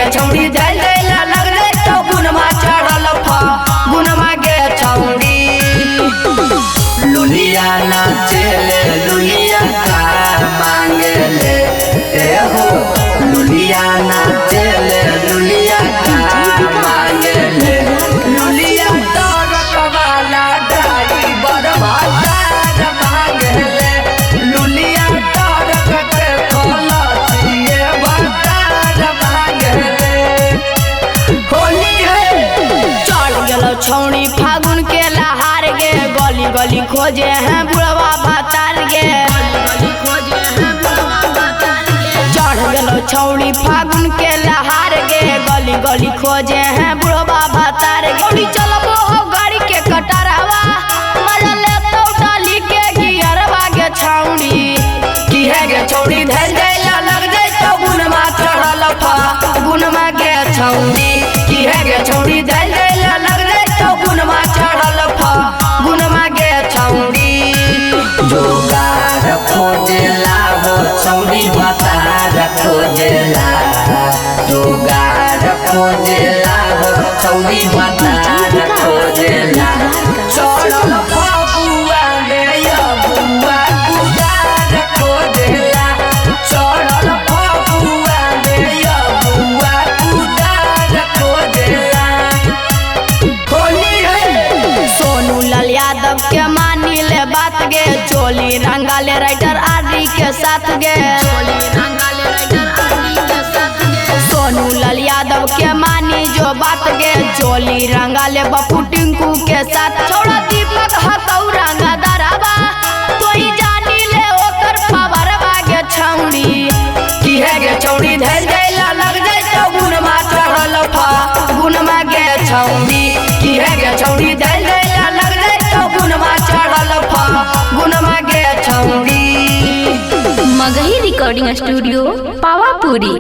गे छौड़ी धैल दैला लग रे तो गुनमा चढ़ल फा गुनमा गे छौड़ी लुलिया नाचेले लुलिया का मांगेले ए हो लुलिया नाचेले लुलिया का मांगेले लुलिया तोरक वाला ड्राइवर भातार मांगेले लुलिया तोरक के खलासिए भातार मांगेले होली है चढ़ गेलो छौड़ी फागुन के लहार गे गली गली खोजे हैं बुढ़वा भातार गे चढ़ गेलो छौड़ी फागुन के लहार गे गली गली खोजे हैं बुढ़वा भातार गे चलबो हो गाड़ी के कटरवा मजा ले तो डाली के गियरवा गे छौड़ी की है गे छौड़ी धैल दैला लग जाए तो गुनमा चढ़ल फा गुनमा गे छौड़ी की है गे छौड़ी धैल दैला लग जाए तो गुनमा चढ़ल फा गुनमा गे छौड़ी जोगार खोजेला हो छौड़ी भातार खोजेला जोगार खोजेला हो छौड़ी भातार खोजेला चढ़ल फगुआ में अबुआ गुदार खोजेला चढ़ल फगुआ में अबुआ गुदार खोजेला होली है सोनू लाल यादव के मानी ले बात गे चोली रंगाले राइटर आरडी के साथ गे सोनू लाल यादव के मानी जो बात गे चोली रंगाले बप्पू टिंकू के साथ छोड़ा दीपक हतौ रंगा दरबा तोही जानी ले ओकर पावरवा गे छौड़ी की है गे छौड़ी धैल दैला लग जाए तो गुनमा चढ़ल फा गुनमा गे छौड़ी की है गे छौड़ी धैल दैला लग जाए तो गुनमा चढ़ल फा गुनमा गे छौड़ी मगही रिकॉर्डिंग स्टूडियो पावापुरी।